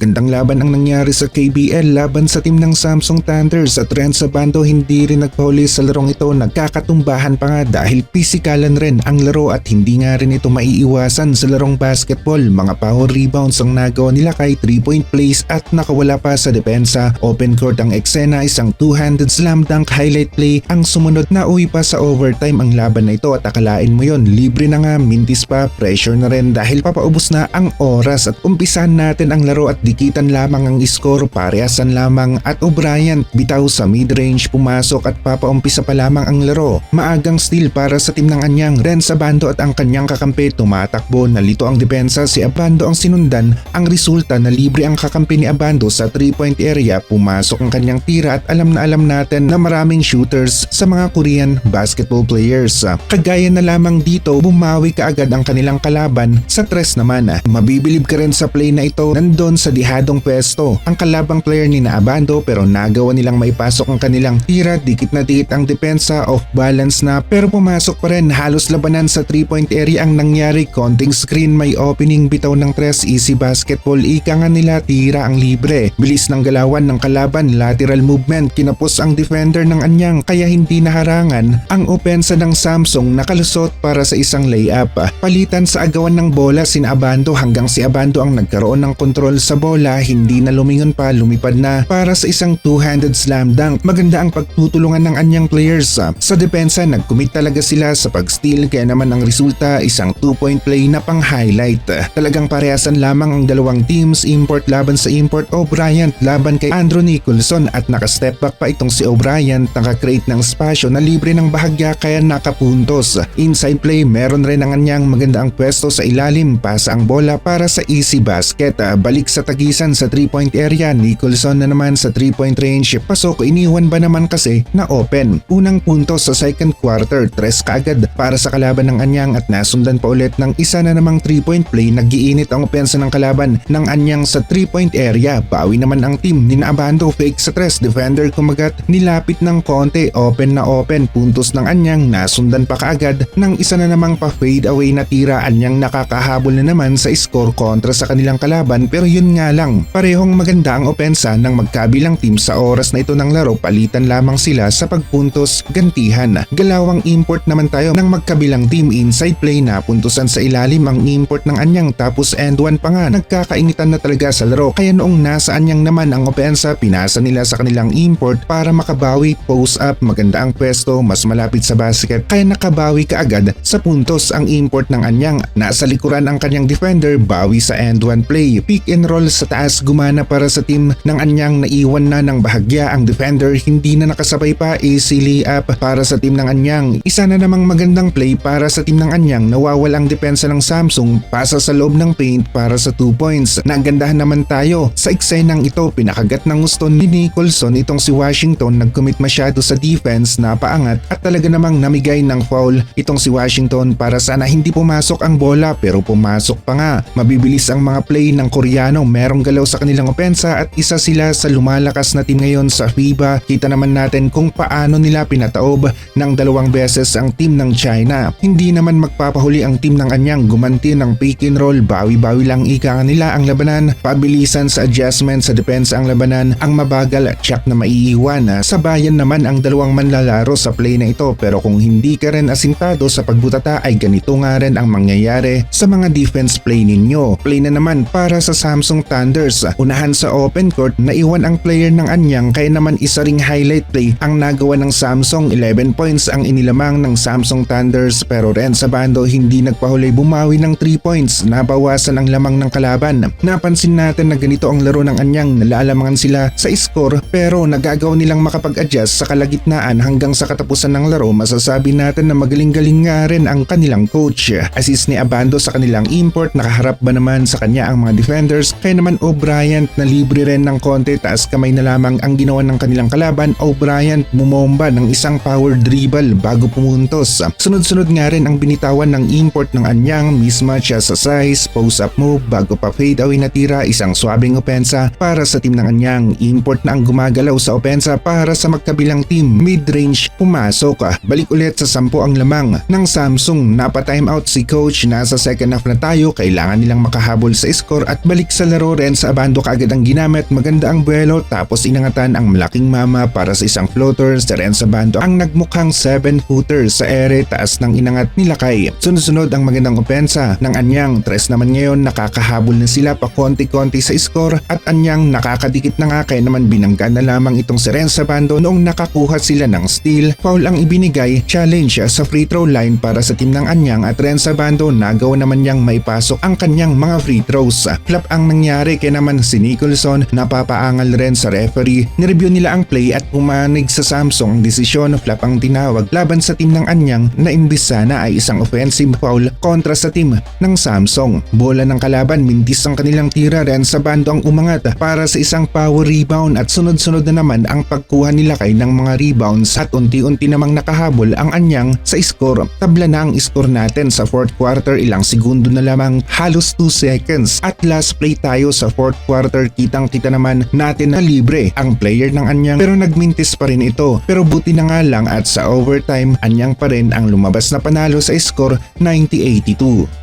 Gandang laban ang nangyari sa KBL laban sa team ng Samsung Thunders at Ren Sabando hindi rin nagpahuli sa larong ito, nagkakatumbahan pa nga dahil pisikalan rin ang laro at hindi nga rin ito maiiwasan sa larong basketball. Mga power rebounds ang nagawa nila kay 3-point plays at nakawala pa sa depensa. Open court ang eksena, isang two-handed slam dunk highlight play ang sumunod na uwi pa sa overtime ang laban na ito at akalain mo yon libre na nga, mintis pa, pressure na rin dahil papaubos na ang oras at umpisahan natin ang laro at dikitan lamang ang score, parehasan lamang at O'Brien bitaw sa mid-range, pumasok at papaumpisa pa lamang ang laro. Maagang steal para sa team ng Anyang. Ren Sabando at ang kanyang kakampi tumatakbo, nalito ang depensa, si Abando ang sinundan. Ang resulta na libre ang kakampi ni Abando sa 3-point area, pumasok ang kanyang tira at alam natin na maraming shooters sa mga Korean basketball players. Kagaya na lamang dito, bumawi kaagad ang kanilang kalaban sa tres naman. Mabibilib ka rin sa play na ito, nandun sa dihadong pwesto ang kalabang player ni Abando pero nagawa nilang maipasok ang kanilang tira, dikit na dikit ang depensa, off balance na pero pumasok pa rin. Halos labanan sa 3-point area ang nangyari, konting screen, may opening, bitaw ng tres, easy basketball, ika nga nila, tira ang libre. Bilis ng galawan ng kalaban, lateral movement, kinapos ang defender ng Anyang kaya hindi naharangan ang opensa ng Samsung, nakalusot para sa isang layup. Palitan sa agawan ng bola sina Abando hanggang si Abando ang nagkaroon ng kontrol sa bola, hindi na lumingon pa, lumipad na para sa isang two-handed slam dunk. Maganda ang pagtutulungan ng Anyang players. Sa depensa nag-commit talaga sila sa pag-steal kaya naman ang resulta isang 2-point play na pang-highlight. Talagang parehasan lamang ang dalawang teams, import laban sa import, O'Brien laban kay Andrew Nicholson at naka-step back pa itong si O'Brien, naka-create ng spasyo na libre ng bahagya kaya nakapuntos. Inside play, meron rin ang Anyang, maganda ang pwesto sa ilalim, pasa ang bola para sa easy basket. Balik sa tagisan sa 3-point area, Nicholson na naman sa 3-point range, pasok, iniwan ba naman kasi na open. Unang puntos sa second quarter, tres kaagad para sa kalaban ng Anyang at nasundan pa ulit ng isa na namang 3-point play. Nag-iinit ang opensa ng kalaban ng Anyang sa 3-point area, bawi naman ang team ni Abando, fake sa tres, defender kumagat, nilapit ng konti, open na open, puntos ng Anyang, nasundan pa kaagad ng isa na namang pa-fade away na tira. Anyang nakakahabol na naman sa score kontra sa kanilang kalaban pero yun nga lang, parehong maganda ang opensa ng magkabilang team sa oras na ito ng laro, palitan lamang sila sa pagpuntos, gantihan. Galawang import naman tayo ng magkabilang team, inside play, napuntusan sa ilalim ang import ng Anyang tapos end one pa nga, nagkakainitan na talaga sa laro kaya noong nasa Anyang naman ang opensa, pinasa nila sa kanilang import para makabawi, post up, maganda ang pwesto, mas malapit sa basket kaya nakabawi kaagad sa puntos ang import ng Anyang. Nasa likuran ang kanyang defender, bawi sa end one play, pick and roll sa taas, gumana para sa team ng Anyang, naiwan na ng bahagya ang defender, hindi na nakasabay pa, easy layup para sa team ng Anyang. Isa na namang magandang play para sa team ng Anyang, nawawala ang depensa ng Samsung, pasa sa loob ng paint para sa 2 points. Nagandahan naman tayo sa eksenang ito, pinakagat ng gusto ni Nicholson itong si Washington, nag-commit masyado sa defense, napaangat at talaga namang namigay ng foul itong si Washington para sana hindi pumasok ang bola pero pumasok pa nga. Mabibilis ang mga play ng Koreano, merong galaw sa kanilang opensa at isa sila sa lumalakas na team ngayon sa FIBA. Kita naman natin kung paano nila pinataob ng 2 beses ang team ng China. Hindi naman magpapahuli ang team ng Anyang, gumanti ng pick and roll, bawi-bawi lang ika nila ang labanan, pabilisan sa adjustment sa depensa ang labanan, ang mabagal at check na maiiwan. Sabayan naman ang dalawang manlalaro sa play na ito pero kung hindi ka rin asintado sa pagbutata ay ganito nga rin ang mangyayari sa mga defense play ninyo. Play na naman para sa Samsung Thunders, unahan sa open court, naiwan ang player ng Anyang kaya naman isa ring highlight play ang nagawa ng Samsung. 11 points ang inilamang ng Samsung Thunders pero Ren Sabando hindi nagpahuli, bumawi ng 3 points, nabawasan ang lamang ng kalaban. Napansin natin na ganito ang laro ng Anyang, nalalamangan sila sa score pero nagagawa nilang makapag-adjust sa kalagitnaan hanggang sa katapusan ng laro. Masasabi natin na magaling-galing nga rin ang kanilang coach. Assist ni Abando sa kanilang import, nakaharap ba naman sa kanya ang mga defenders kaya naman O'Brien na libre rin ng konti, taas kamay na lamang ang ginawa ng kanilang kalaban. O'Brien mumomba ng isang power dribble bago pumuntos. Sunod-sunod nga rin ang binitawan ng import ng Anyang, mismatch sa size, post-up move bago pa fade away na tira, isang swabing opensa para sa team ng Anyang. Import na ang gumagalaw sa opensa para sa magkabilang team, mid-range, pumasok. Balik ulit sa 10 ang lamang ng Samsung, napa-timeout si coach, nasa second half na tayo, kailangan nilang makahabol sa score at balik sa laro pero Renz Abando kaagad ang ginamit, maganda ang buwelo tapos inangatan ang malaking mama para sa isang floater. Si Renz Abando ang nagmukhang 7-footer sa ere taas ng inangat ni Lakay. Sunod-sunod ang magandang opensa ng Anyang. Tres naman ngayon, nakakahabol na sila pa konti-konti sa score at Anyang nakakadikit na nga kaya naman binangga na lamang itong si Renz Abando noong nakakuha sila ng steal. Foul ang ibinigay, challenge sa free throw line para sa team ng Anyang at Renz Abando nagawa naman niyang maipasok ang kanyang mga free throws. Flop ang nangyari kaya naman si Nicholson napapaangal rin sa referee. Nireview nila ang play at pumanig sa Samsung ang desisyon. Flop ang tinawag laban sa team ng Anyang na imbis sana ay isang offensive foul kontra sa team ng Samsung. Bola ng kalaban, mintis ang kanilang tira. Renz Abando ang umangat para sa isang power rebound at sunod-sunod na naman ang pagkuha nila kay ng mga rebounds at unti-unti namang nakahabol ang Anyang sa score. Tabla na ang score natin sa fourth quarter, ilang segundo na lamang, halos 2 seconds at last play tayo sa fourth quarter. Kitang-kita naman natin na libre ang player ng Anyang pero nagmintis pa rin ito. Pero buti na nga lang at sa overtime, Anyang pa rin ang lumabas na panalo sa score 90-82.